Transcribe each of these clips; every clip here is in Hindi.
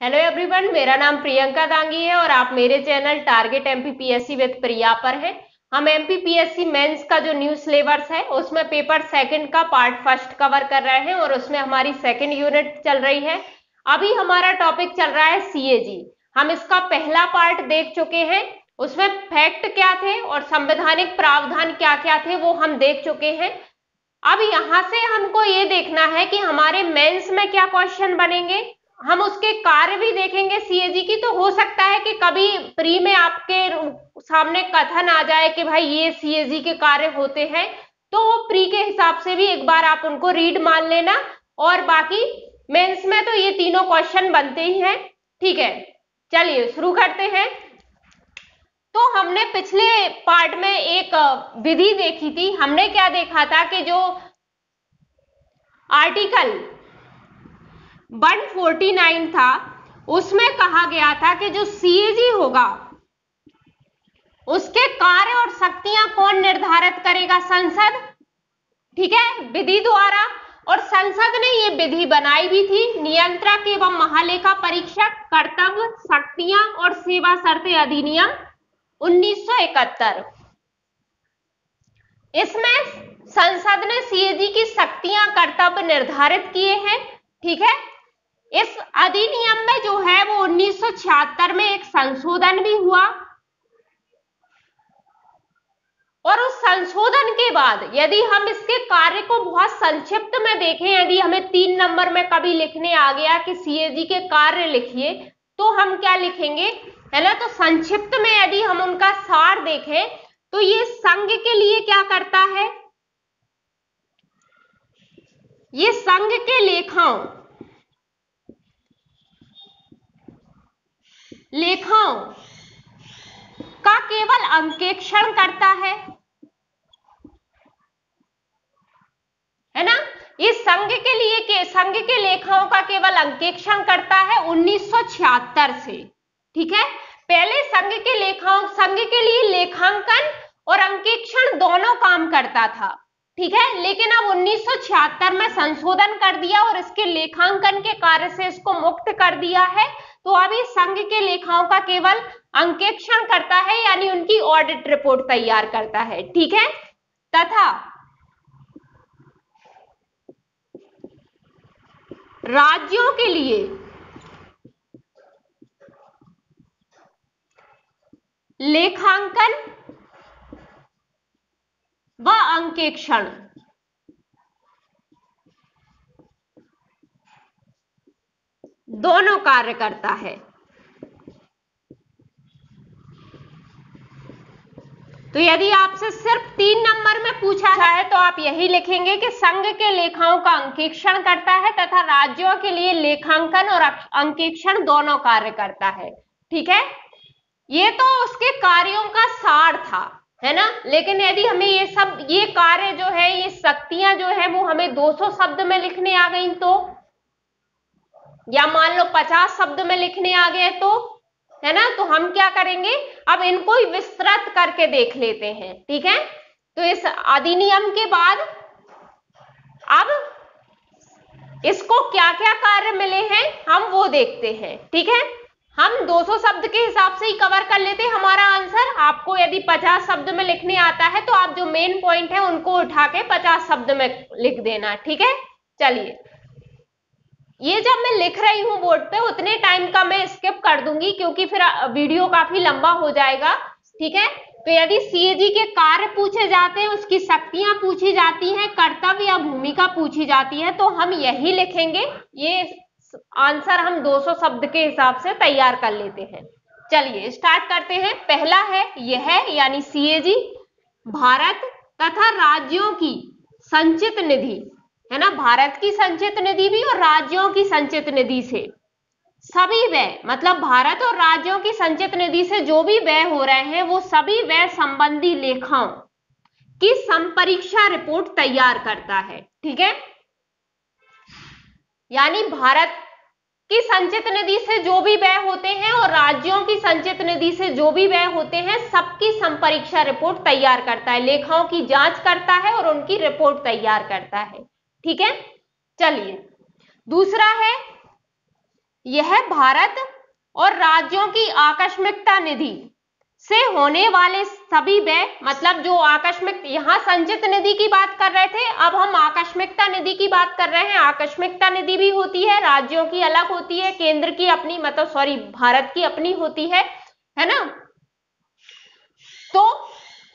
हेलो एवरीवन, मेरा नाम प्रियंका दांगी है और आप मेरे चैनल टारगेट एमपीपीएससी विद प्रिया पर हैं। हम एमपीपीएससी मेंस का जो न्यू सिलेबस है उसमें पेपर सेकंड का पार्ट फर्स्ट कवर कर रहे हैं और उसमें हमारी सेकंड यूनिट चल रही है। अभी हमारा टॉपिक चल रहा है सीएजी। हम इसका पहला पार्ट देख चुके हैं, उसमें फैक्ट क्या थे और संवैधानिक प्रावधान क्या क्या थे वो हम देख चुके हैं। अब यहां से हमको ये देखना है कि हमारे मेंस में क्या क्वेश्चन बनेंगे। हम उसके कार्य भी देखेंगे सीएजी की। तो हो सकता है कि कभी प्री में आपके सामने कथन आ जाए कि भाई ये सीएजी के कार्य होते हैं, तो वो प्री के हिसाब से भी एक बार आप उनको रीड मान लेना। और बाकी मेंस में तो ये तीनों क्वेश्चन बनते ही हैं। ठीक है, चलिए शुरू करते हैं। तो हमने पिछले पार्ट में एक विधि देखी थी। हमने क्या देखा था कि जो आर्टिकल 149 था उसमें कहा गया था कि जो सीएजी होगा उसके कार्य और शक्तियां कौन निर्धारित करेगा? संसद। ठीक है, विधि द्वारा। और संसद ने ये विधि बनाई भी थी। नियंत्रक एवं महालेखा परीक्षक, कर्तव्य, शक्तियां और सेवा शर्तें अधिनियम 1971। इसमें संसद ने सीएजी की शक्तियां, कर्तव्य निर्धारित किए हैं। ठीक है, इस अधिनियम में जो है वो 1976 में एक संशोधन भी हुआ और उस संशोधन के बाद यदि हम इसके कार्य को बहुत संक्षिप्त में देखें, यदि हमें 3 नंबर में कभी लिखने आ गया कि सीएजी के कार्य लिखिए, तो हम क्या लिखेंगे, है ना? तो संक्षिप्त में यदि हम उनका सार देखें तो ये संघ के लिए क्या करता है, ये संघ के लेखाओं का केवल अंकेक्षण करता है ना? इस संघ के लिए संघ के लेखाओं का केवल अंकेक्षण करता है 1976 से। ठीक है, पहले संघ के लिए लेखांकन और अंकेक्षण दोनों काम करता था। ठीक है, लेकिन अब 1976 में संशोधन कर दिया और इसके लेखांकन के कार्य से इसको मुक्त कर दिया है। तो अब इस संघ के लेखाओं का केवल अंकेक्षण करता है, यानी उनकी ऑडिट रिपोर्ट तैयार करता है। ठीक है, तथा राज्यों के लिए लेखांकन व अंकेक्षण दोनों कार्य करता है। तो यदि आपसे सिर्फ 3 नंबर में पूछा है तो आप यही लिखेंगे कि संघ के लेखाओं का अंकेक्षण करता है तथा राज्यों के लिए लेखांकन और अंकेक्षण दोनों कार्य करता है। ठीक है, ये तो उसके कार्यों का सार था, है ना? लेकिन यदि हमें ये कार्य जो है, ये शक्तियां जो है वो हमें 200 शब्द में लिखने आ गई तो, या मान लो 50 शब्द में लिखने आ गए तो, है ना? तो हम क्या करेंगे, अब इनको विस्तृत करके देख लेते हैं। ठीक है, तो इस अधिनियम के बाद अब इसको क्या क्या कार्य मिले हैं हम वो देखते हैं। ठीक है, हम 200 शब्द के हिसाब से ही कवर कर लेते हैं हमारा आंसर। आपको यदि 50 शब्द में लिखने आता है तो आप जो मेन पॉइंट है उनको उठा के 50 शब्द में लिख देना। ठीक है, चलिए, ये जब मैं लिख रही हूं बोर्ड पे उतने टाइम का मैं स्किप कर दूंगी क्योंकि फिर वीडियो काफी लंबा हो जाएगा। ठीक है, तो यदि सीएजी के कार्य पूछे जाते हैं, उसकी शक्तियां पूछी जाती हैं, कर्तव्य या भूमिका पूछी जाती है, तो हम यही लिखेंगे। ये आंसर हम 200 शब्द के हिसाब से तैयार कर लेते हैं। चलिए स्टार्ट करते हैं। पहला है यह, यानी सीएजी भारत तथा राज्यों की संचित निधि, है ना? भारत की संचित निधि भी और राज्यों की संचित निधि से सभी व्यय, मतलब भारत और राज्यों की संचित निधि से जो भी व्यय हो रहे हैं वो सभी व्यय संबंधी लेखाओं की संपरीक्षा रिपोर्ट तैयार करता है। ठीक है, यानी भारत की संचित निधि से जो भी व्यय होते हैं और राज्यों की संचित निधि से जो भी व्यय होते हैं सबकी संपरीक्षा रिपोर्ट तैयार करता है, लेखाओं की जांच करता है और उनकी रिपोर्ट तैयार करता है। ठीक है, चलिए दूसरा है यह भारत और राज्यों की आकस्मिकता निधि से होने वाले सभी व्यय, मतलब जो आकस्मिक, यहां संचित निधि की बात कर रहे थे, अब हम आकस्मिकता निधि की बात कर रहे हैं। आकस्मिकता निधि भी होती है, राज्यों की अलग होती है, केंद्र की अपनी, मतलब सॉरी भारत की अपनी होती है ना। तो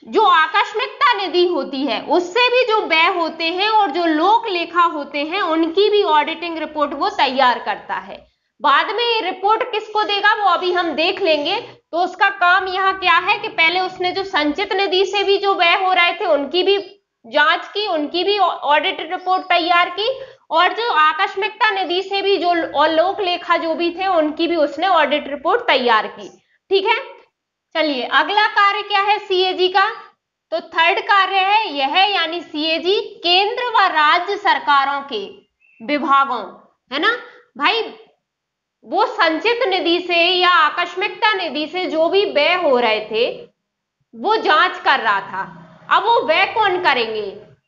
जो आकस्मिकता निधि होती है उससे भी जो व्यय होते हैं और जो लोक लेखा होते हैं उनकी भी ऑडिटिंग रिपोर्ट वो तैयार करता है। बाद में ये रिपोर्ट किसको देगा वो अभी हम देख लेंगे। तो उसका काम यहाँ क्या है कि पहले उसने जो संचित निधि से भी जो व्यय हो रहे थे उनकी भी जांच की, उनकी भी ऑडिट रिपोर्ट तैयार की, और जो आकस्मिकता निधि से भी जो और लोक लेखा जो भी थे उनकी भी उसने ऑडिट रिपोर्ट तैयार की। ठीक है, चलिए अगला कार्य क्या है सीएजी का। तो थर्ड कार्य है यह, यानी सीएजी केंद्र व राज्य सरकारों के विभागों, है ना भाई, वो संचित निधि से या आकस्मिकता निधि से जो भी व्यय हो रहे थे वो जांच कर रहा था। अब वो व्यय कौन करेंगे,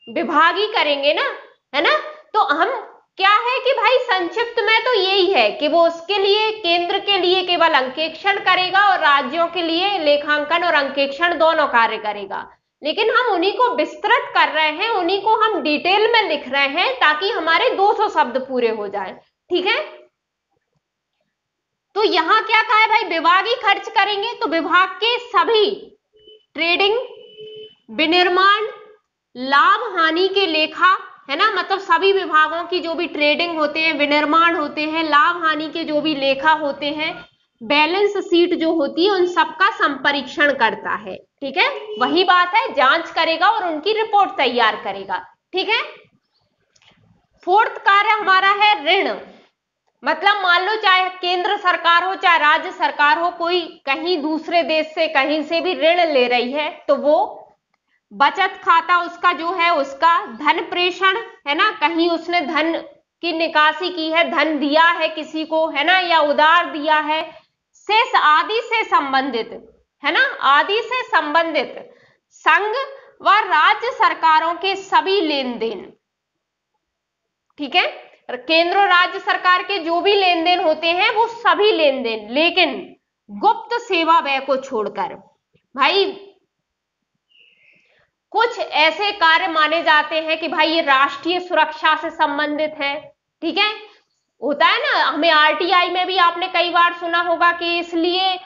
विभाग ही करेंगे ना, है ना। तो हम क्या है कि भाई संक्षिप्त में तो यही है कि वो उसके लिए, केंद्र के लिए केवल अंकेक्षण करेगा और राज्यों के लिए लेखांकन और अंकेक्षण दोनों कार्य करेगा। लेकिन हम उन्हीं को विस्तृत कर रहे हैं, उन्हीं को हम डिटेल में लिख रहे हैं ताकि हमारे 200 शब्द पूरे हो जाएं। ठीक है, तो यहां क्या कहा है भाई, विभाग ही खर्च करेंगे। तो विभाग के सभी ट्रेडिंग, विनिर्माण, लाभ हानि के लेखा, है ना, मतलब सभी विभागों की जो भी ट्रेडिंग होते हैं, विनिर्माण होते हैं, लाभ हानि के जो भी लेखा होते हैं, बैलेंस शीट जो होती है, उन सबका संपरीक्षण करता है। ठीक है, वही बात है, जांच करेगा और उनकी रिपोर्ट तैयार करेगा। ठीक है, फोर्थ कार्य हमारा है ऋण। मतलब मान लो चाहे केंद्र सरकार हो चाहे राज्य सरकार हो, कोई कहीं दूसरे देश से कहीं से भी ऋण ले रही है तो वो बचत खाता उसका जो है उसका धन प्रेषण, है ना, कहीं उसने धन की निकासी की है, धन दिया है किसी को, है ना, या उधार दिया है, शेष आदि से संबंधित, है ना, आदि से संबंधित संघ व राज्य सरकारों के सभी लेन देन। ठीक है, केंद्र और राज्य सरकार के जो भी लेन देन होते हैं वो सभी लेन देन, लेकिन गुप्त सेवा व्यय को छोड़कर। भाई कुछ ऐसे कार्य माने जाते हैं कि भाई ये राष्ट्रीय सुरक्षा से संबंधित है। ठीक है, होता है ना, हमें आरटीआई में भी आपने कई बार सुना होगा कि इसलिए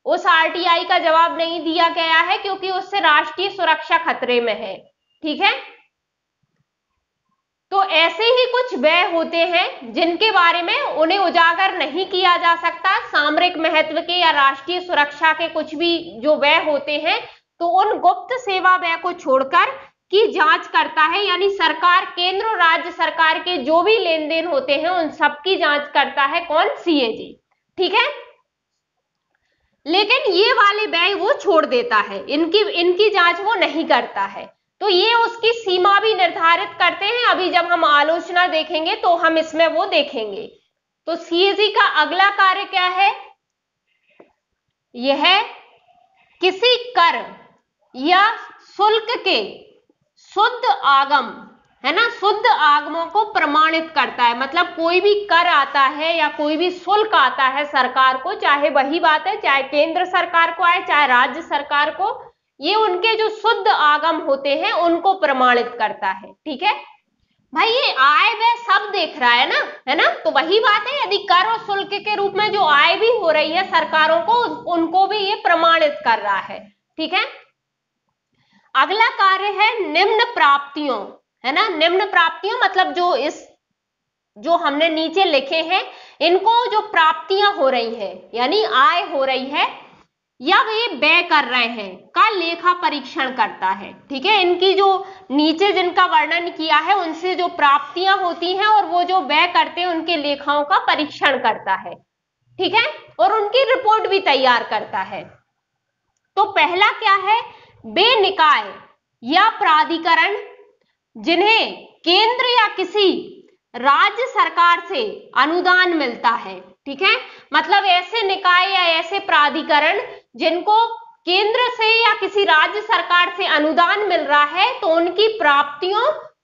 उस आरटीआई का जवाब नहीं दिया गया है क्योंकि उससे राष्ट्रीय सुरक्षा खतरे में है। ठीक है, तो ऐसे ही कुछ व्यय होते हैं जिनके बारे में उन्हें उजागर नहीं किया जा सकता। सामरिक महत्व के या राष्ट्रीय सुरक्षा के कुछ भी जो व्यय होते हैं तो उन गुप्त सेवा व्यय को छोड़कर की जांच करता है, यानी सरकार, केंद्र और राज्य सरकार के जो भी लेन देन होते हैं उन सब की जांच करता है कौन, सीएजी। ठीक है, लेकिन ये वाले व्यय वो छोड़ देता है, इनकी जांच वो नहीं करता है। तो ये उसकी सीमा भी निर्धारित करते हैं। अभी जब हम आलोचना देखेंगे तो हम इसमें वो देखेंगे। तो सीएजी का अगला कार्य क्या है, यह किसी कर या शुल्क के शुद्ध आगम, है ना, शुद्ध आगमों को प्रमाणित करता है। मतलब कोई भी कर आता है या कोई भी शुल्क आता है सरकार को, चाहे वही बात है चाहे केंद्र सरकार को आए चाहे राज्य सरकार को, ये उनके जो शुद्ध आगम होते हैं उनको प्रमाणित करता है। ठीक है भाई, ये आय व्यय सब देख रहा है ना, तो वही बात है, यदि कर और शुल्क के रूप में जो आय भी हो रही है सरकारों को, उनको भी ये प्रमाणित कर रहा है। ठीक है, अगला कार्य है निम्न प्राप्तियों, है ना, निम्न प्राप्तियों मतलब जो हमने नीचे लिखे हैं, इनको जो प्राप्तियां हो रही हैं यानी आय हो रही है या वे व्यय कर रहे हैं का लेखा परीक्षण करता है। ठीक है, इनकी जो नीचे जिनका वर्णन किया है उनसे जो प्राप्तियां होती हैं और वो जो व्यय करते हैं उनके लेखाओं का परीक्षण करता है। ठीक है, और उनकी रिपोर्ट भी तैयार करता है। तो पहला क्या है, वे निकाय या प्राधिकरण जिन्हें केंद्र या किसी राज्य सरकार से अनुदान मिलता है। ठीक है, मतलब ऐसे निकाय या ऐसे प्राधिकरण जिनको केंद्र से या किसी राज्य सरकार से अनुदान मिल रहा है, तो उनकी प्राप्तियों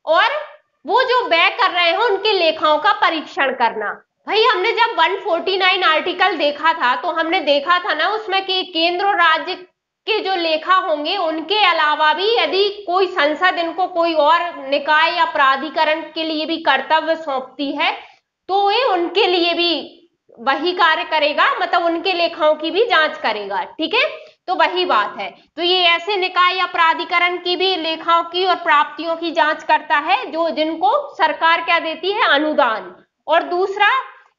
और वो जो व्यय कर रहे हो उनके लेखाओं का परीक्षण करना। भाई हमने जब 149 आर्टिकल देखा था तो हमने देखा था ना उसमें कि केंद्र और राज्य के जो लेखा होंगे उनके अलावा भी यदि कोई संसद इनको कोई और निकाय या प्राधिकरण के लिए भी कर्तव्य सौंपती है तो ये उनके लिए भी वही कार्य करेगा, मतलब उनके लेखाओं की भी जांच करेगा। ठीक है, तो वही बात है। तो ये ऐसे निकाय या प्राधिकरण की भी लेखाओं की और प्राप्तियों की जांच करता है जो जिनको सरकार क्या देती है, अनुदान। और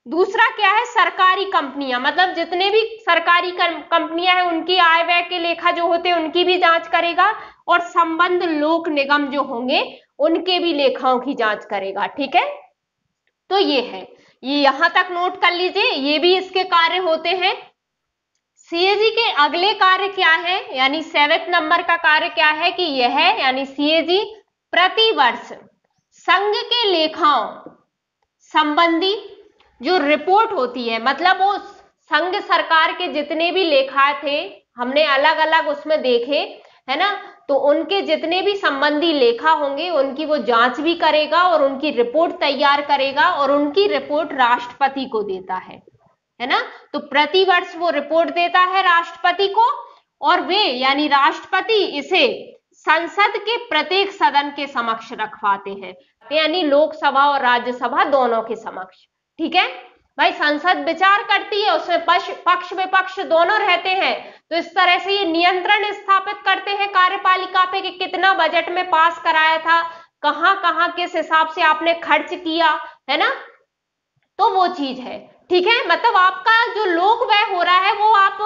दूसरा क्या है, सरकारी कंपनियां, मतलब जितने भी सरकारी कंपनियां हैं उनकी आय व्यय के लेखा जो होते हैं उनकी भी जांच करेगा, और संबद्ध लोक निगम जो होंगे उनके भी लेखाओं की जांच करेगा। ठीक है, तो ये है, ये यहां तक नोट कर लीजिए, ये भी इसके कार्य होते हैं। सीएजी के अगले कार्य क्या है, यानी 7वें नंबर का कार्य क्या है कि यह है, यानी सीएजी प्रतिवर्ष संघ के लेखाओं संबंधी जो रिपोर्ट होती है, मतलब वो संघ सरकार के जितने भी लेखा थे हमने अलग अलग उसमें देखे है ना, तो उनके जितने भी संबंधी लेखा होंगे उनकी वो जांच भी करेगा और उनकी रिपोर्ट तैयार करेगा और उनकी रिपोर्ट राष्ट्रपति को देता है ना। तो प्रतिवर्ष वो रिपोर्ट देता है राष्ट्रपति को, और वे यानी राष्ट्रपति इसे संसद के प्रत्येक सदन के समक्ष रखवाते हैं, यानी लोकसभा और राज्यसभा दोनों के समक्ष। ठीक है भाई, संसद विचार करती है, उसमें पक्ष विपक्ष दोनों रहते हैं, तो इस तरह से ये नियंत्रण स्थापित करते हैं कार्यपालिका पे कि कितना बजट में पास कराया था, कहां कहां किस हिसाब से आपने खर्च किया, है ना, तो वो चीज है। ठीक है, मतलब आपका जो लोक व्यय हो रहा है वो आप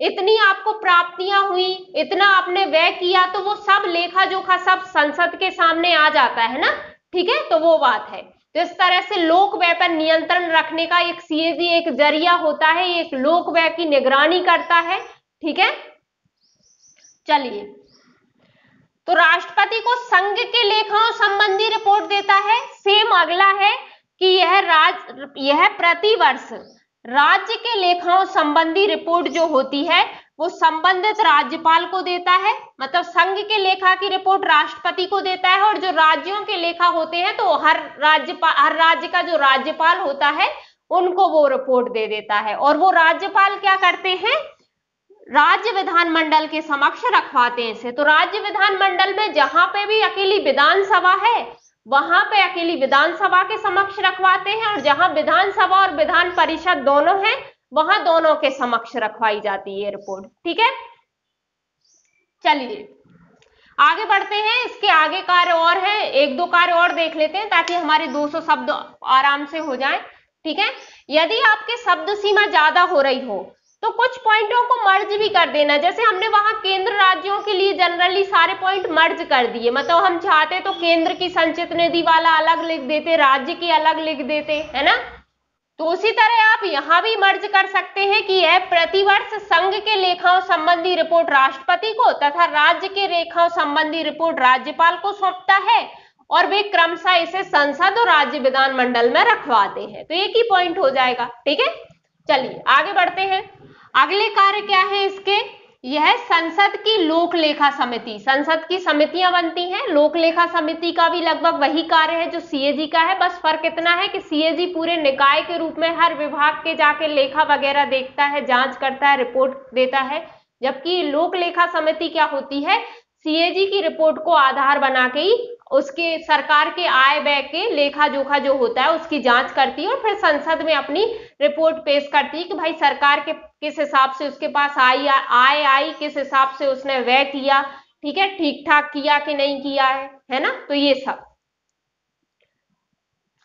इतनी आपको प्राप्तियां हुई, इतना आपने व्यय किया, तो वो सब लेखा जोखा सब संसद के सामने आ जाता है ना। ठीक है, तो वो बात है। तो इस तरह से लोक व्यय पर नियंत्रण रखने का एक सीएजी एक जरिया होता है, एक लोक व्यय की निगरानी करता है। ठीक है, चलिए, तो राष्ट्रपति को संघ के लेखाओं संबंधी रिपोर्ट देता है। सेम अगला है कि यह प्रतिवर्ष राज्य के लेखाओं संबंधी रिपोर्ट जो होती है वो संबंधित राज्यपाल को देता है, मतलब संघ के लेखा की रिपोर्ट राष्ट्रपति को देता है, और जो राज्यों के लेखा होते हैं तो हर राज्य का जो राज्यपाल होता है उनको वो रिपोर्ट दे देता है, और वो राज्यपाल क्या करते हैं, राज्य विधानमंडल के समक्ष रखवाते हैं इसे। तो राज्य विधानमंडल में जहां पे भी अकेली विधानसभा है वहां पे अकेली विधानसभा के समक्ष रखवाते हैं, और जहां विधानसभा और विधान परिषद दोनों हैं वहां दोनों के समक्ष रखवाई जाती है रिपोर्ट। ठीक है, चलिए आगे बढ़ते हैं। इसके आगे कार्य और है, एक दो कार्य और देख लेते हैं ताकि हमारे 200 शब्द आराम से हो जाएं। ठीक है, यदि आपके शब्द सीमा ज्यादा हो रही हो तो कुछ पॉइंटों को मर्ज भी कर देना, जैसे हमने वहां केंद्र राज्यों के लिए जनरली सारे पॉइंट मर्ज कर दिए, मतलब हम चाहते तो केंद्र की संचित निधि वाला अलग लिख देते, राज्य की अलग लिख देते, है ना। तो उसी तरह आप यहां भी मर्ज कर सकते हैं कि यह प्रतिवर्ष संघ के लेखाओं संबंधी रिपोर्ट राष्ट्रपति को तथा राज्य के लेखाओं संबंधी रिपोर्ट राज्यपाल को सौंपता है, और वे क्रमशः इसे संसद और राज्य विधानमंडल में रखवाते हैं। तो एक ही पॉइंट हो जाएगा। ठीक है, चलिए आगे बढ़ते हैं। अगले कार्य क्या है इसके, यह संसद की लोक लेखा समिति, संसद की समितियां बनती हैं, लोक लेखा समिति का भी लगभग वही कार्य है जो सीएजी का है, बस फर्क इतना है कि सीएजी पूरे निकाय के रूप में हर विभाग के जाके लेखा वगैरह देखता है, जांच करता है, रिपोर्ट देता है, जबकि लोक लेखा समिति क्या होती है, सीएजी की रिपोर्ट को आधार बना के ही उसके सरकार के आय व्यय के लेखा जोखा जो होता है उसकी जांच करती है, और फिर संसद में अपनी रिपोर्ट पेश करती है कि भाई सरकार के किस हिसाब से उसके पास आय आई, किस हिसाब से उसने व्यय किया, ठीक है, ठीक ठाक किया कि नहीं किया है ना। तो ये सब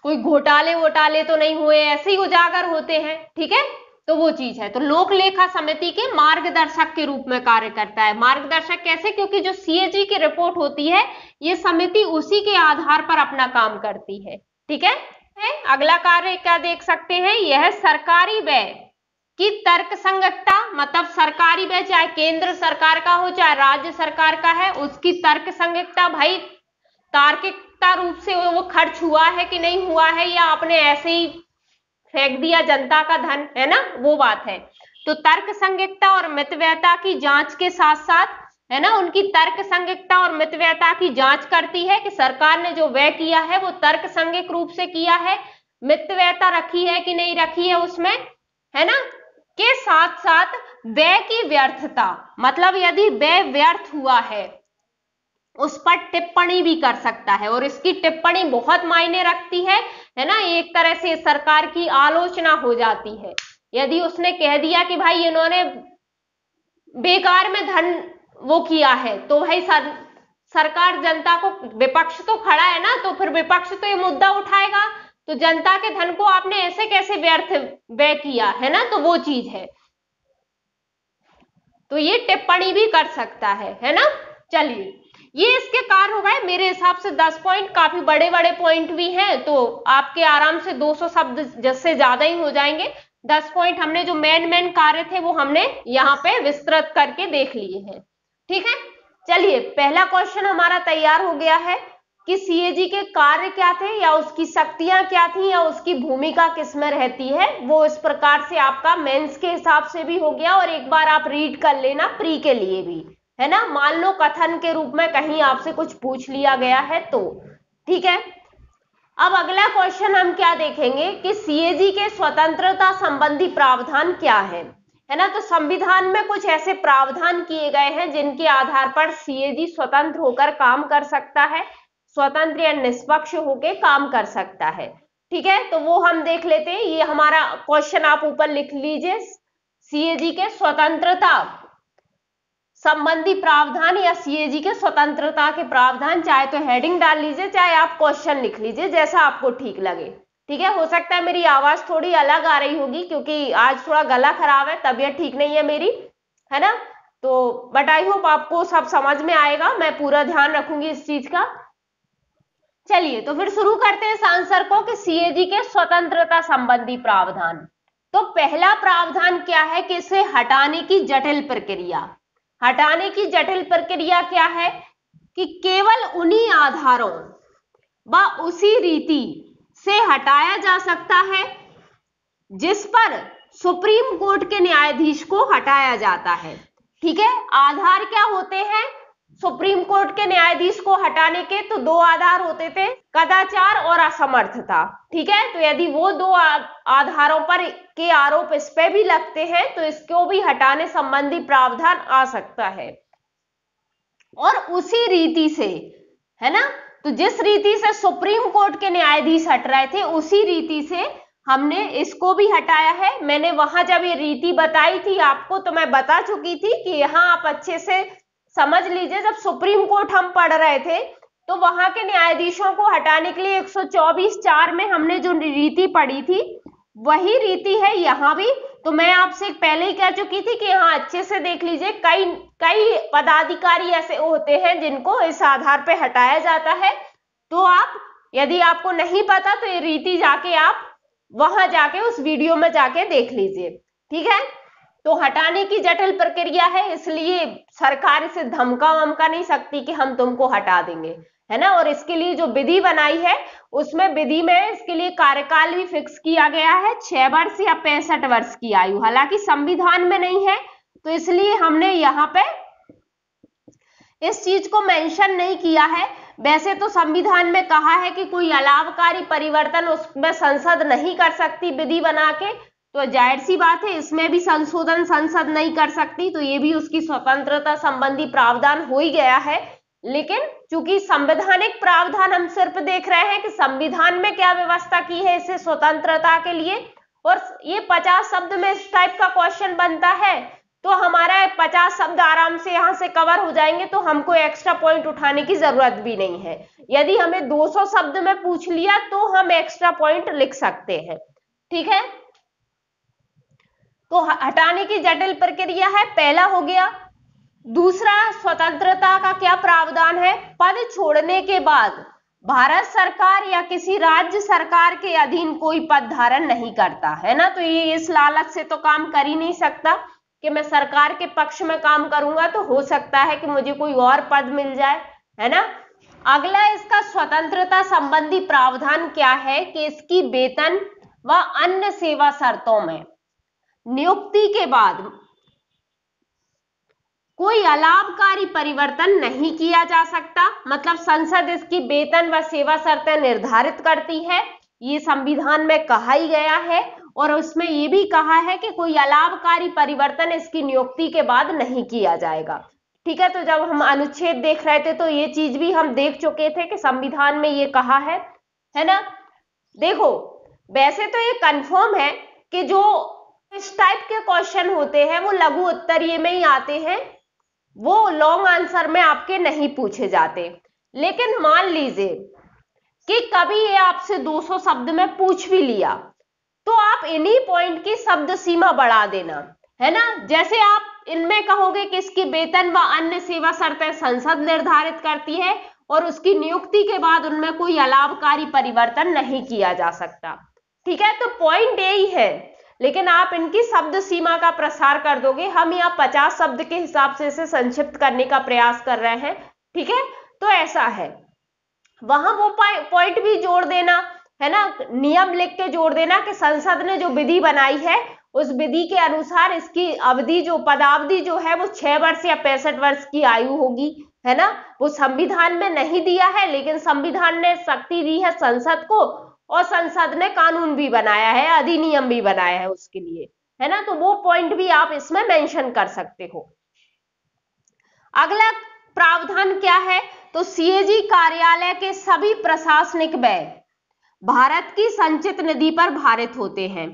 कोई घोटाले तो नहीं हुए, ऐसे ही उजागर होते हैं। ठीक है, तो वो चीज है। तो लोक लेखा समिति के मार्गदर्शक के रूप में कार्य करता है। मार्गदर्शक कैसे, क्योंकि जो सीएजी की रिपोर्ट होती है ये समिति उसी के आधार पर अपना काम करती है। ठीक है, अगला कार्य क्या देख सकते हैं, यह सरकारी व्यय की तर्क संगतता, मतलब सरकारी व्यय चाहे केंद्र सरकार का हो चाहे राज्य सरकार का है, उसकी तर्क संगतता, भाई तार्किकता रूप से वो खर्च हुआ है कि नहीं हुआ है, या आपने ऐसे ही फेंक दिया जनता का धन, है ना, वो बात है। तो तर्क संगतता और मितव्ययता की जांच के साथ साथ, है ना, उनकी तर्क संगतता और मितव्ययता की जांच करती है कि सरकार ने जो व्यय किया है वो तर्क संगत रूप से किया है, मितव्ययता रखी है कि नहीं रखी है उसमें, है ना, के साथ साथ व्यय की व्यर्थता, मतलब यदि व्यय व्यर्थ हुआ है उस पर टिप्पणी भी कर सकता है, और इसकी टिप्पणी बहुत मायने रखती है ना, एक तरह से सरकार की आलोचना हो जाती है। यदि उसने कह दिया कि भाई इन्होंने बेकार में धन वो किया है, तो भाई सरकार जनता को, विपक्ष तो खड़ा है ना, तो फिर विपक्ष तो ये मुद्दा उठाएगा, तो जनता के धन को आपने ऐसे कैसे व्यर्थ व्यय किया, है ना, तो वो चीज है, तो ये टिप्पणी भी कर सकता है ना। चलिए, ये इसके कार्य हो गए। मेरे हिसाब से 10 पॉइंट, काफी बड़े बड़े पॉइंट भी हैं, तो आपके आराम से 200 शब्द जैसे ज्यादा ही हो जाएंगे। 10 पॉइंट हमने जो मेन कार्य थे वो हमने यहाँ पे विस्तृत करके देख लिए हैं, ठीक है। चलिए, पहला क्वेश्चन हमारा तैयार हो गया है कि सीएजी के कार्य क्या थे, या उसकी शक्तियां क्या थी, या उसकी भूमिका किसमें रहती है। वो इस प्रकार से आपका मेंस के हिसाब से भी हो गया, और एक बार आप रीड कर लेना प्री के लिए भी, है ना। मान लो कथन के रूप में कहीं आपसे कुछ पूछ लिया गया है तो, ठीक है। अब अगला क्वेश्चन हम क्या देखेंगे कि सीएजी के स्वतंत्रता संबंधी प्रावधान क्या है ना। तो संविधान में कुछ ऐसे प्रावधान किए गए हैं जिनके आधार पर सीएजी स्वतंत्र होकर काम कर सकता है, स्वतंत्र या निष्पक्ष होकर काम कर सकता है, ठीक है। तो वो हम देख लेते हैं। ये हमारा क्वेश्चन आप ऊपर लिख लीजिए, सीएजी के स्वतंत्रता संबंधी प्रावधान या सीएजी के स्वतंत्रता के प्रावधान, चाहे तो हेडिंग डाल लीजिए, चाहे आप क्वेश्चन लिख लीजिए, जैसा आपको ठीक लगे, ठीक है। हो सकता है मेरी आवाज थोड़ी अलग आ रही होगी, क्योंकि आज थोड़ा गला खराब है, तबीयत ठीक नहीं है मेरी, है ना। तो बट आई होप आपको सब समझ में आएगा, मैं पूरा ध्यान रखूंगी इस चीज का। चलिए, तो फिर शुरू करते हैं इस आंसर को कि सीएजी के स्वतंत्रता संबंधी प्रावधान। तो पहला प्रावधान क्या है कि इसे हटाने की जटिल प्रक्रिया। हटाने की जटिल प्रक्रिया क्या है कि केवल उन्हीं आधारों व उसी रीति से हटाया जा सकता है जिस पर सुप्रीम कोर्ट के न्यायाधीश को हटाया जाता है, ठीक है। आधार क्या होते हैं सुप्रीम कोर्ट के न्यायाधीश को हटाने के? तो दो आधार होते थे, कदाचार और असमर्थता, ठीक है। तो यदि वो दो आधारों पर के आरोप इस पे भी लगते हैं तो इसको भी हटाने संबंधी प्रावधान आ सकता है, और उसी रीति से, है ना। तो जिस रीति से सुप्रीम कोर्ट के न्यायाधीश हट रहे थे उसी रीति से हमने इसको भी हटाया है। मैंने वहां जब ये रीति बताई थी आपको तो मैं बता चुकी थी कि यहां आप अच्छे से समझ लीजिए। जब सुप्रीम कोर्ट हम पढ़ रहे थे तो वहां के न्यायाधीशों को हटाने के लिए 124(4) में हमने जो रीति पढ़ी थी वही रीति है यहाँ भी। तो मैं आपसे पहले ही कह चुकी थी कि यहाँ अच्छे से देख लीजिए, कई पदाधिकारी ऐसे होते हैं जिनको इस आधार पे हटाया जाता है। तो आप, यदि आपको नहीं पता तो ये रीति जाके आप वहां जाके उस वीडियो में जाके देख लीजिए, ठीक है। तो हटाने की जटिल प्रक्रिया है, इसलिए सरकार इसे धमका वमका नहीं सकती कि हम तुमको हटा देंगे, है ना। और इसके लिए जो विधि बनाई है उसमें विधि में इसके लिए कार्यकाल भी फिक्स किया गया है, 6 वर्ष या 65 वर्ष की आयु। हालांकि संविधान में नहीं है तो इसलिए हमने यहाँ पे इस चीज को मेंशन नहीं किया है। वैसे तो संविधान में कहा है कि कोई अलाभकारी परिवर्तन उसमें संसद नहीं कर सकती विधि बना के, तो जाहिर सी बात है इसमें भी संशोधन संसद नहीं कर सकती, तो ये भी उसकी स्वतंत्रता संबंधी प्रावधान हो ही गया है। लेकिन चूंकि संवैधानिक प्रावधान हम सिर्फ देख रहे हैं कि संविधान में क्या व्यवस्था की है इसे स्वतंत्रता के लिए, और ये 50 शब्द में इस टाइप का क्वेश्चन बनता है तो हमारा 50 शब्द आराम से यहां से कवर हो जाएंगे, तो हमको एक्स्ट्रा पॉइंट उठाने की जरूरत भी नहीं है। यदि हमें 200 शब्द में पूछ लिया तो हम एक्स्ट्रा पॉइंट लिख सकते हैं, ठीक है। तो हटाने की जटिल प्रक्रिया है, पहला हो गया। दूसरा, स्वतंत्रता का क्या प्रावधान है? पद छोड़ने के बाद भारत सरकार या किसी राज्य सरकार के अधीन कोई पद धारण नहीं करता, है ना। तो ये इस लालच से तो काम कर ही नहीं सकता कि मैं सरकार के पक्ष में काम करूंगा तो हो सकता है कि मुझे कोई और पद मिल जाए, है ना। अगला इसका स्वतंत्रता संबंधी प्रावधान क्या है कि इसकी वेतन व अन्य सेवा शर्तों में नियुक्ति के बाद कोई अलाभकारी परिवर्तन नहीं किया जा सकता। मतलब संसद इसकी वेतन व सेवा शर्तें निर्धारित करती है, ये संविधान में कहा ही गया है, और उसमें ये भी कहा है कि कोई अलाभकारी परिवर्तन इसकी नियुक्ति के बाद नहीं किया जाएगा। ठीक है, तो जब हम अनुच्छेद देख रहे थे तो ये चीज भी हम देख चुके थे कि संविधान में ये कहा है ना। देखो, वैसे तो ये कंफर्म है कि जो इस टाइप के क्वेश्चन होते हैं वो लघु उत्तरीय में ही आते हैं, वो लॉन्ग आंसर में आपके नहीं पूछे जाते। लेकिन मान लीजिए कि कभी ये आपसे 200 शब्द में पूछ भी लिया, तो आप इन्हीं पॉइंट की शब्द सीमा बढ़ा देना, है ना। जैसे आप इनमें कहोगे कि इसकी वेतन व अन्य सेवा शर्तें संसद निर्धारित करती है और उसकी नियुक्ति के बाद उनमें कोई अलाभकारी परिवर्तन नहीं किया जा सकता। ठीक है, तो पॉइंट यही है, लेकिन आप इनकी शब्द सीमा का प्रसार कर दोगे। हम यहाँ 50 शब्द के हिसाब से इसे संक्षिप्त करने का प्रयास कर रहे हैं। ठीक है, तो ऐसा है, वहां वो पॉइंट भी जोड़ देना, है ना, नियम लिख के जोड़ देना कि संसद ने जो विधि बनाई है उस विधि के अनुसार इसकी अवधि जो पदावधि जो है वो 6 वर्ष या 65 वर्ष की आयु होगी, है ना। वो संविधान में नहीं दिया है, लेकिन संविधान ने शक्ति दी है संसद को, और संसद ने कानून भी बनाया है, अधिनियम भी बनाया है उसके लिए, है ना। तो वो पॉइंट भी आप इसमें मेंशन कर सकते हो। अगला प्रावधान क्या है, तो सीएजी कार्यालय के सभी प्रशासनिक व्यय भारत की संचित निधि पर भारित होते हैं।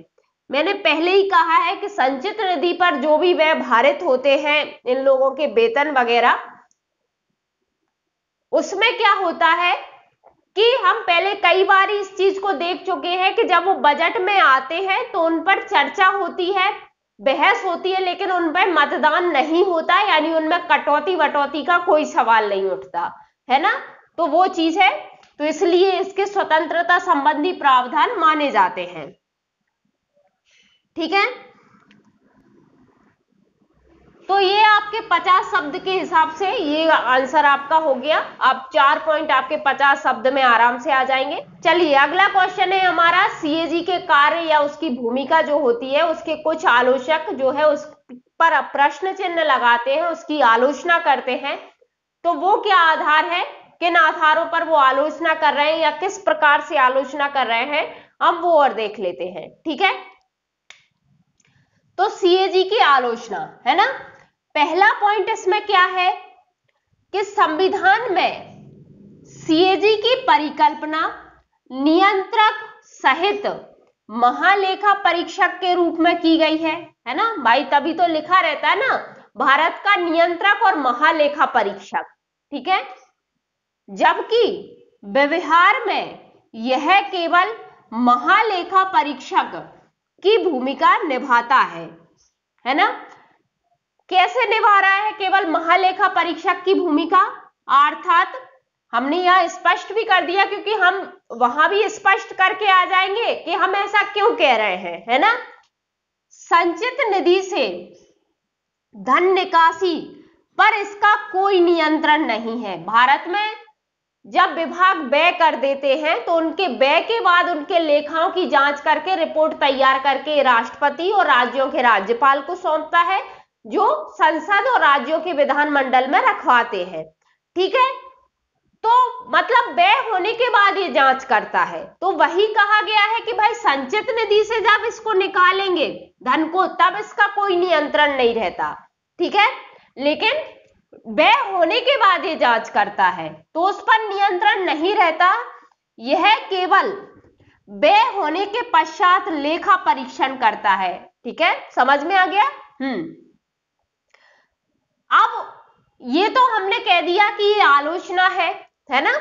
मैंने पहले ही कहा है कि संचित निधि पर जो भी व्यय भारित होते हैं, इन लोगों के वेतन वगैरह, उसमें क्या होता है कि हम पहले कई बार इस चीज को देख चुके हैं कि जब वो बजट में आते हैं तो उन पर चर्चा होती है, बहस होती है, लेकिन उन पर मतदान नहीं होता, यानी उनमें कटौती वटौती का कोई सवाल नहीं उठता, है ना। तो वो चीज है, तो इसलिए इसके स्वतंत्रता संबंधी प्रावधान माने जाते हैं। ठीक है, तो ये आपके 50 शब्द के हिसाब से ये आंसर आपका हो गया। अब 4 पॉइंट आपके 50 शब्द में आराम से आ जाएंगे। चलिए, अगला क्वेश्चन है हमारा, सीएजी के कार्य या उसकी भूमिका जो होती है, उसके कुछ आलोचक जो है उस पर प्रश्न चिन्ह लगाते हैं, उसकी आलोचना करते हैं। तो वो क्या आधार है, किन आधारों पर वो आलोचना कर रहे हैं या किस प्रकार से आलोचना कर रहे हैं, हम वो और देख लेते हैं। ठीक है, तो सीएजी की आलोचना, है ना। पहला पॉइंट इसमें क्या है कि संविधान में सीएजी की परिकल्पना नियंत्रक सहित महालेखा परीक्षक के रूप में की गई है ना भाई। तभी तो लिखा रहता है ना, भारत का नियंत्रक और महालेखा परीक्षक। ठीक है, जबकि व्यवहार में यह केवल महालेखा परीक्षक की भूमिका निभाता है ना। कैसे निभा रहा है केवल महालेखा परीक्षक की भूमिका, अर्थात हमने यह स्पष्ट भी कर दिया, क्योंकि हम वहां भी स्पष्ट करके आ जाएंगे कि हम ऐसा क्यों कह रहे हैं, है ना। संचित निधि से धन निकासी पर इसका कोई नियंत्रण नहीं है। भारत में जब विभाग व्यय कर देते हैं तो उनके व्यय के बाद उनके लेखाओं की जांच करके रिपोर्ट तैयार करके राष्ट्रपति और राज्यों के राज्यपाल को सौंपता है, जो संसद और राज्यों के विधानमंडल में रखवाते हैं। ठीक है, तो मतलब व्यय होने के बाद ये जांच करता है। तो वही कहा गया है कि भाई संचित निधि से जब इसको निकालेंगे धन को, तब इसका कोई नियंत्रण नहीं रहता। ठीक है, लेकिन व्यय होने के बाद ये जांच करता है तो उस पर नियंत्रण नहीं रहता। यह केवल व्यय होने के पश्चात लेखा परीक्षण करता है। ठीक है, समझ में आ गया। अब ये तो हमने कह दिया कि ये आलोचना है ना।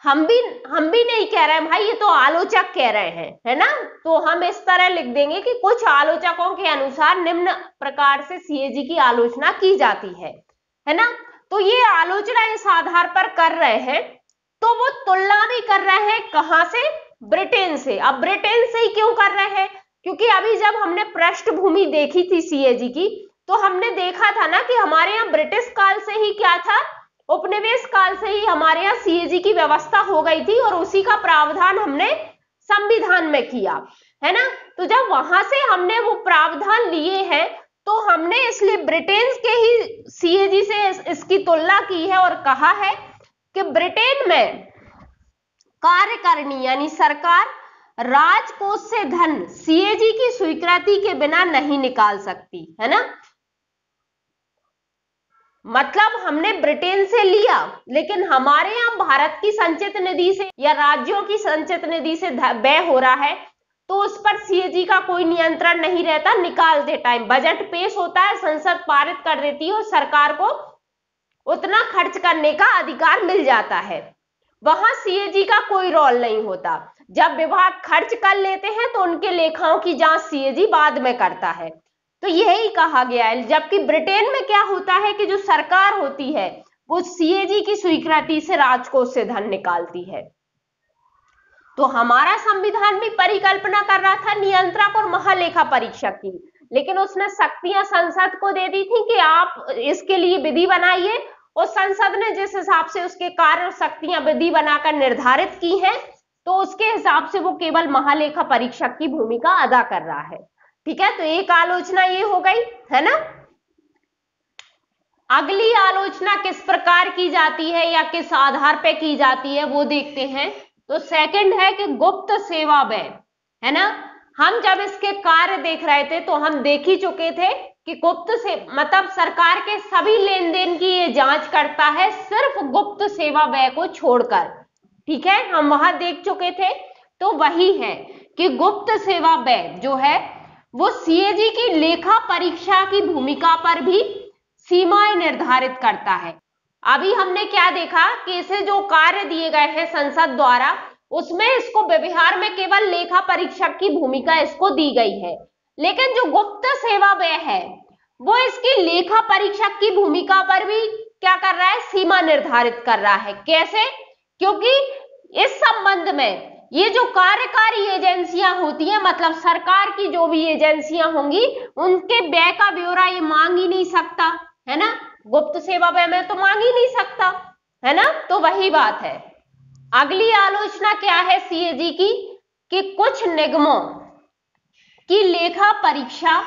हम भी नहीं कह रहे हैं भाई, ये तो आलोचक कह रहे हैं, है ना। तो हम इस तरह लिख देंगे कि कुछ आलोचकों के अनुसार निम्न प्रकार से सीएजी की आलोचना की जाती है ना। तो ये आलोचना इस आधार पर कर रहे हैं, तो वो तुलना भी कर रहे हैं कहां से, ब्रिटेन से। अब ब्रिटेन से ही क्यों कर रहे हैं, क्योंकि अभी जब हमने पृष्ठभूमि देखी थी सीएजी की, तो हमने देखा था ना कि हमारे यहाँ ब्रिटिश काल से ही क्या था, उपनिवेश काल से ही हमारे यहाँ सीएजी की व्यवस्था हो गई थी, और उसी का प्रावधान हमने संविधान में किया, है ना। तो जब वहां से हमने वो प्रावधान लिए हैं, तो हमने इसलिए ब्रिटेन के ही सीएजी से इसकी तुलना की है और कहा है कि ब्रिटेन में कार्यकारिणी यानी सरकार राजकोष से धन सीएजी की स्वीकृति के बिना नहीं निकाल सकती, है ना। मतलब हमने ब्रिटेन से लिया, लेकिन हमारे यहाँ भारत की संचित निधि से या राज्यों की संचित निधि से व्यय हो रहा है, तो उस पर सीएजी का कोई नियंत्रण नहीं रहता। निकालते टाइम बजट पेश होता है, संसद पारित कर देती है और सरकार को उतना खर्च करने का अधिकार मिल जाता है। वहां सीएजी का कोई रोल नहीं होता। जब विभाग खर्च कर लेते हैं तो उनके लेखाओं की जांच सीएजी बाद में करता है। तो यही कहा गया है। जबकि ब्रिटेन में क्या होता है कि जो सरकार होती है वो सीएजी की स्वीकृति से राजकोष से धन निकालती है। तो हमारा संविधान भी परिकल्पना कर रहा था नियंत्रक और महालेखा परीक्षक की, लेकिन उसने शक्तियां संसद को दे दी थी कि आप इसके लिए विधि बनाइए, और संसद ने जिस हिसाब से उसके कार्य और शक्तियां विधि बनाकर निर्धारित की हैं, तो उसके हिसाब से वो केवल महालेखा परीक्षक की भूमिका अदा कर रहा है। ठीक है, तो एक आलोचना ये हो गई, है ना। अगली आलोचना किस प्रकार की जाती है या किस आधार पे की जाती है वो देखते हैं। तो सेकंड है कि गुप्त सेवा व्यय, है ना। हम जब इसके कार्य देख रहे थे तो हम देख ही चुके थे कि गुप्त से मतलब सरकार के सभी लेन देन की ये जांच करता है, सिर्फ गुप्त सेवा व्यय को छोड़कर। ठीक है, हम वहां देख चुके थे। तो वही है कि गुप्त सेवा व्यय जो है वो सीएजी की लेखा परीक्षा की भूमिका पर भी सीमाएं निर्धारित करता है। अभी हमने क्या देखा कि इसे जो कार्य दिए गए हैं संसद द्वारा, उसमें इसको व्यवहार में केवल लेखा परीक्षक की भूमिका इसको दी गई है, लेकिन जो गुप्त सेवा व्यय है वो इसकी लेखा परीक्षक की भूमिका पर भी क्या कर रहा है, सीमा निर्धारित कर रहा है। कैसे? क्योंकि इस संबंध में ये जो कार्यकारी एजेंसियां होती हैं, मतलब सरकार की जो भी एजेंसियां होंगी, उनके व्यय का ब्यौरा ये मांग ही नहीं सकता, है ना। गुप्त सेवा व्यय में तो मांग ही नहीं सकता, है ना। तो वही बात है। अगली आलोचना क्या है सीएजी की कि कुछ निगमों की लेखा परीक्षा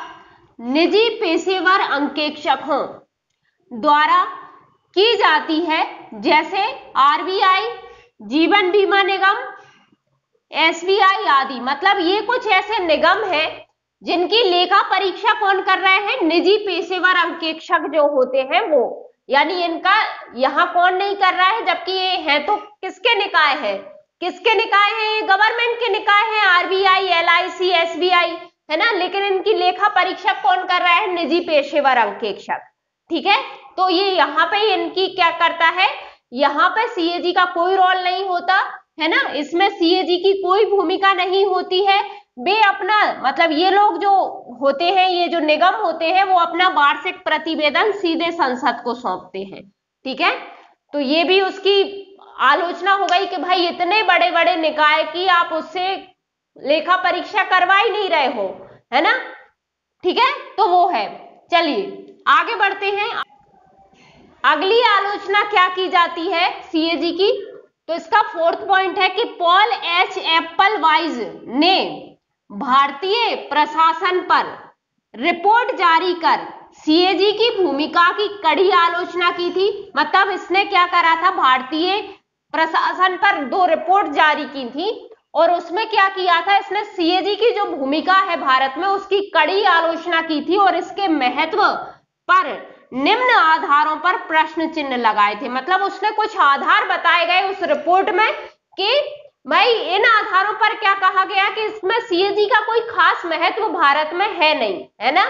निजी पेशेवर अंकेक्षकों द्वारा की जाती है, जैसे आरबीआई, जीवन बीमा निगम, एसबीआई आदि। मतलब ये कुछ ऐसे निगम हैं जिनकी लेखा परीक्षा कौन कर रहे हैं, निजी पेशेवर अंकेक्षक जो होते हैं वो, यानी इनका यहां कौन नहीं कर रहा है, जबकि ये है तो किसके निकाय है, किसके निकाय है, ये गवर्नमेंट के निकाय है, आरबीआई, एलआईसी, एसबीआई, है ना। लेकिन इनकी लेखा परीक्षक कौन कर रहा है, निजी पेशेवर अंकेक्षक। ठीक है, तो ये यहाँ पे इनकी क्या करता है, यहाँ पे सीएजी का कोई रोल नहीं होता, है ना। इसमें सीएजी की कोई भूमिका नहीं होती है। वे अपना मतलब ये लोग जो होते हैं, ये जो निगम होते हैं, वो अपना वार्षिक प्रतिवेदन सीधे संसद को सौंपते हैं। ठीक है, तो ये भी उसकी आलोचना हो गई कि भाई इतने बड़े बड़े निकाय की आप उससे लेखा परीक्षा करवा ही नहीं रहे हो, है ना। ठीक है, तो वो है। चलिए आगे बढ़ते हैं। अगली आलोचना क्या की जाती है सीएजी की, तो इसका फोर्थ पॉइंट है कि पॉल एच एप्पलवाइज ने भारतीय प्रशासन पर रिपोर्ट जारी कर सीएजी की भूमिका की कड़ी आलोचना की थी। मतलब इसने क्या करा था, भारतीय प्रशासन पर 2 रिपोर्ट जारी की थी और उसमें क्या किया था, इसने सीएजी की जो भूमिका है भारत में उसकी कड़ी आलोचना की थी और इसके महत्व पर निम्न आधारों पर प्रश्न चिन्ह लगाए थे। मतलब उसने कुछ आधार बताए गए उस रिपोर्ट में कि भाई इन आधारों पर क्या कहा गया कि इसमें सीएजी का कोई खास महत्व भारत में है नहीं, है ना।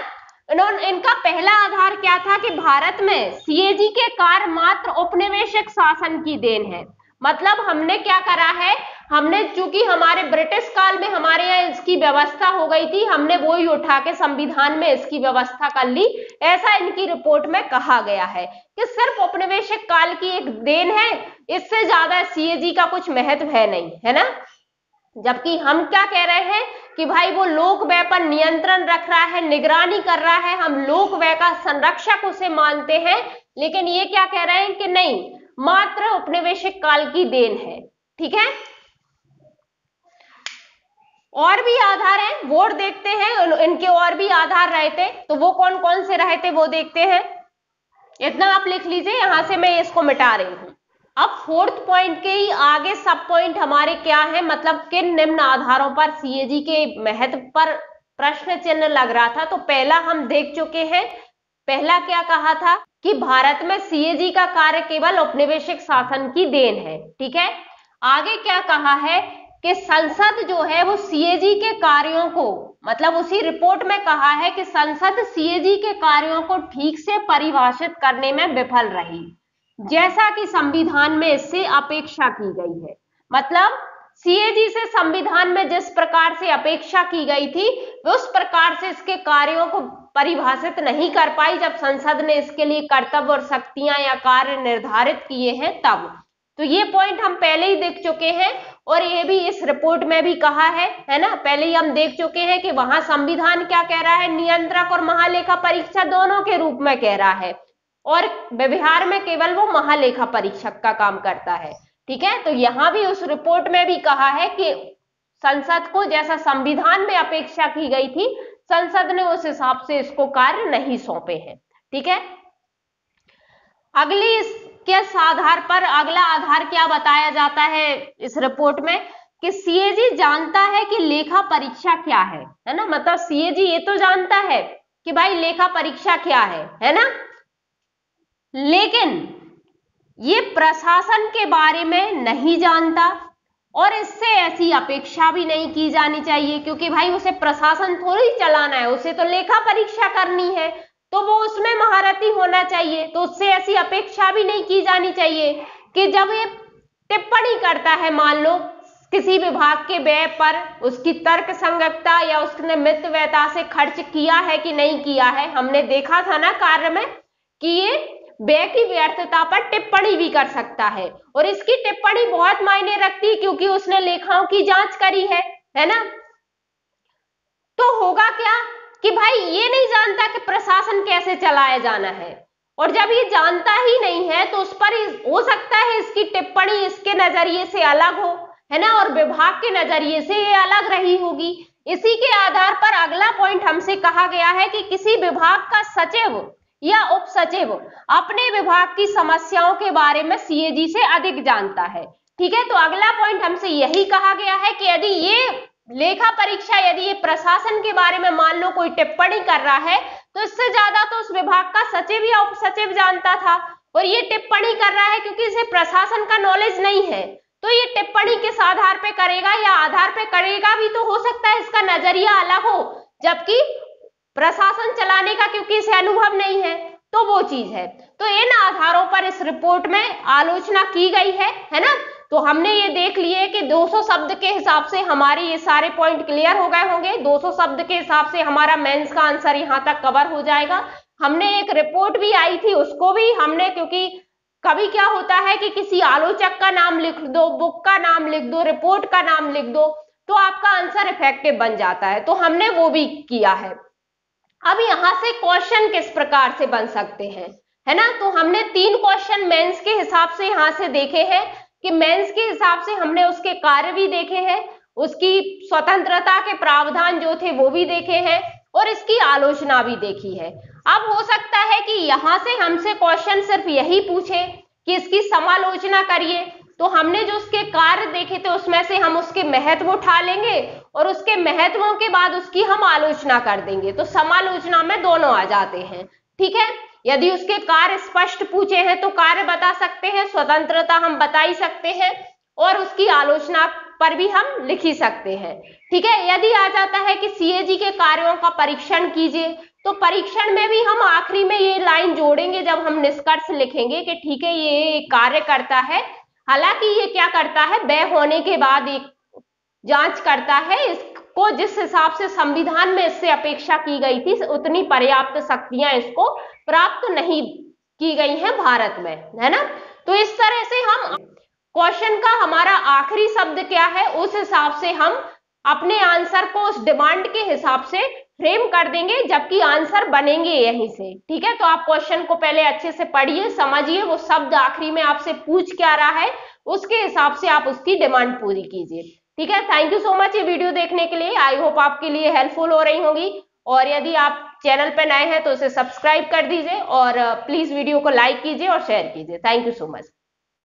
इनका पहला आधार क्या था कि भारत में सीएजी के कार्य मात्र औपनिवेशिक शासन की देन है। मतलब हमने क्या करा है, हमने चूंकि हमारे ब्रिटिश काल में हमारे यहाँ इसकी व्यवस्था हो गई थी, हमने वो ही उठा के संविधान में इसकी व्यवस्था कर ली। ऐसा इनकी रिपोर्ट में कहा गया है कि सिर्फ औपनिवेशिक काल की एक देन है, इससे ज्यादा सीएजी का कुछ महत्व है नहीं, है ना। जबकि हम क्या कह रहे हैं कि भाई वो लोक व्यय पर नियंत्रण रख रहा है, निगरानी कर रहा है, हम लोक व्यय का संरक्षक उसे मानते हैं। लेकिन ये क्या कह रहे हैं कि नहीं, मात्र औपनिवेशिक काल की देन है। ठीक है, और भी आधार हैं, वोट देखते हैं। इनके और भी आधार रहे थे, तो वो कौन कौन से रहे थे वो देखते हैं। इतना आप लिख लीजिए, यहां से मैं इसको मिटा रही हूं। अब फोर्थ पॉइंट के ही आगे सब पॉइंट हमारे क्या है, मतलब किन निम्न आधारों पर सीएजी के महत्व पर प्रश्न चिन्ह लग रहा था। तो पहला हम देख चुके हैं, पहला क्या कहा था कि भारत में सीएजी का कार्य केवल औपनिवेशिक शासन की देन है। ठीक है, आगे क्या कहा है कि संसद जो है वो सीएजी के कार्यों को, मतलब उसी रिपोर्ट में कहा है कि संसद सीएजी के कार्यों को ठीक से परिभाषित करने में विफल रही, जैसा कि संविधान में इससे अपेक्षा की गई है। मतलब सीएजी से संविधान में जिस प्रकार से अपेक्षा की गई थी उस प्रकार से इसके कार्यों को परिभाषित नहीं कर पाई जब संसद ने इसके लिए कर्तव्य और शक्तियां या कार्य निर्धारित किए हैं तब। तो ये पॉइंट हम पहले ही देख चुके हैं और ये भी इस रिपोर्ट में भी कहा है ना, पहले ही हम देख चुके हैं कि वहां संविधान क्या कह रहा है, नियंत्रक और महालेखा परीक्षक दोनों के रूप में कह रहा है, और व्यवहार में केवल वो महालेखा परीक्षक का काम करता है। ठीक है, तो यहां भी उस रिपोर्ट में भी कहा है कि संसद को जैसा संविधान में अपेक्षा की गई थी संसद ने उस हिसाब से इसको कार्य नहीं सौंपे हैं। ठीक है, अगली इसके आधार पर अगला आधार क्या बताया जाता है इस रिपोर्ट में कि सीएजी जानता है कि लेखा परीक्षा क्या है ना, मतलब सीएजी ये तो जानता है कि भाई लेखा परीक्षा क्या है ना, लेकिन ये प्रशासन के बारे में नहीं जानता और इससे ऐसी अपेक्षा भी नहीं की जानी चाहिए, क्योंकि भाई उसे प्रशासन थोड़ी चलाना है, उसे तो लेखा परीक्षा करनी है, तो वो उसमें महारथी होना चाहिए। तो उससे ऐसी अपेक्षा भी नहीं की जानी चाहिए कि जब ये टिप्पणी करता है मान लो किसी विभाग के व्यय पर, उसकी तर्क संगतता या उसने मितव्ययता से खर्च किया है कि नहीं किया है। हमने देखा था ना कार्य में कि ये व्यय की व्यर्थता पर टिप्पणी भी कर सकता है और इसकी टिप्पणी बहुत मायने रखती है क्योंकि उसने लेखाओं की जांच करी है ना। तो होगा क्या कि भाई ये नहीं जानता कि प्रशासन कैसे चलाया जाना है, और जब ये जानता ही नहीं है तो उस पर हो सकता है इसकी टिप्पणी इसके नजरिए से अलग हो, है ना, और विभाग के नजरिए से ये अलग रही होगी। इसी के आधार पर अगला पॉइंट हमसे कहा गया है कि किसी विभाग का सचिव या उप सचिव अपने विभाग की समस्याओं के बारे में सीएजी से अधिक जानता है। ठीक है, तो अगला पॉइंट हमसे यही कहा गया है कि यदि ये लेखा परीक्षा, यदि ये प्रशासन के बारे में मान लो कोई टिप्पणी कर रहा है तो इससे ज्यादा तो उस विभाग का सचिव या उप सचिव जानता था, और ये टिप्पणी कर रहा है क्योंकि इसे प्रशासन का नॉलेज नहीं है, तो ये टिप्पणी किस आधार पे करेगा या आधार पे करेगा भी तो हो सकता है इसका नजरिया अलग हो, जबकि प्रशासन चलाने का क्योंकि इसे अनुभव नहीं है, तो वो चीज है। तो इन आधारों पर इस रिपोर्ट में आलोचना की गई है ना। तो हमने ये देख लिए कि 200 शब्द के हिसाब से हमारे ये सारे पॉइंट क्लियर हो गए होंगे। 200 शब्द के हिसाब से हमारा मेंस का आंसर यहाँ तक कवर हो जाएगा। हमने एक रिपोर्ट भी आई थी उसको भी हमने, क्योंकि कभी क्या होता है कि किसी आलोचक का नाम लिख दो, बुक का नाम लिख दो, रिपोर्ट का नाम लिख दो, तो आपका आंसर इफेक्टिव बन जाता है, तो हमने वो भी किया है। अब यहां से क्वेश्चन किस प्रकार से बन सकते हैं, है ना, तो हमने 3 क्वेश्चन मेंस के हिसाब से यहां से देखे हैं कि मेंस के हिसाब से हमने उसके कार्य भी देखे हैं, उसकी स्वतंत्रता के प्रावधान जो थे वो भी देखे हैं और इसकी आलोचना भी देखी है। अब हो सकता है कि यहां से हमसे क्वेश्चन सिर्फ यही पूछे कि इसकी समालोचना करिए, तो हमने जो उसके कार्य देखे थे उसमें से हम उसके महत्व उठा लेंगे और उसके महत्वों के बाद उसकी हम आलोचना कर देंगे, तो समालोचना में दोनों आ जाते हैं। ठीक है, यदि उसके कार्य स्पष्ट पूछे हैं तो कार्य बता सकते हैं, स्वतंत्रता हम बता ही सकते हैं और उसकी आलोचना पर भी हम लिख ही सकते हैं। ठीक है, यदि आ जाता है कि सीएजी के कार्यों का परीक्षण कीजिए, तो परीक्षण में भी हम आखिरी में ये लाइन जोड़ेंगे जब हम निष्कर्ष लिखेंगे कि ठीक है ये कार्य करता है, हालांकि ये क्या करता है, व्यय होने के बाद एक जांच करता है, इसको जिस हिसाब से संविधान में इससे अपेक्षा की गई थी उतनी पर्याप्त शक्तियां इसको प्राप्त नहीं की गई हैं भारत में, है ना। तो इस तरह से हम क्वेश्चन का हमारा आखिरी शब्द क्या है उस हिसाब से हम अपने आंसर को उस डिमांड के हिसाब से फ्रेम कर देंगे, जबकि आंसर बनेंगे यहीं से। ठीक है, तो आप क्वेश्चन को पहले अच्छे से पढ़िए, समझिए वो शब्द आखिरी में आपसे पूछ क्या रहा है, उसके हिसाब से आप उसकी डिमांड पूरी कीजिए। ठीक है, थैंक यू सो मच ये वीडियो देखने के लिए। आई होप आपके लिए हेल्पफुल हो रही होगी, और यदि आप चैनल पर नए हैं तो उसे सब्सक्राइब कर दीजिए और प्लीज वीडियो को लाइक कीजिए और शेयर कीजिए। Thank you so much.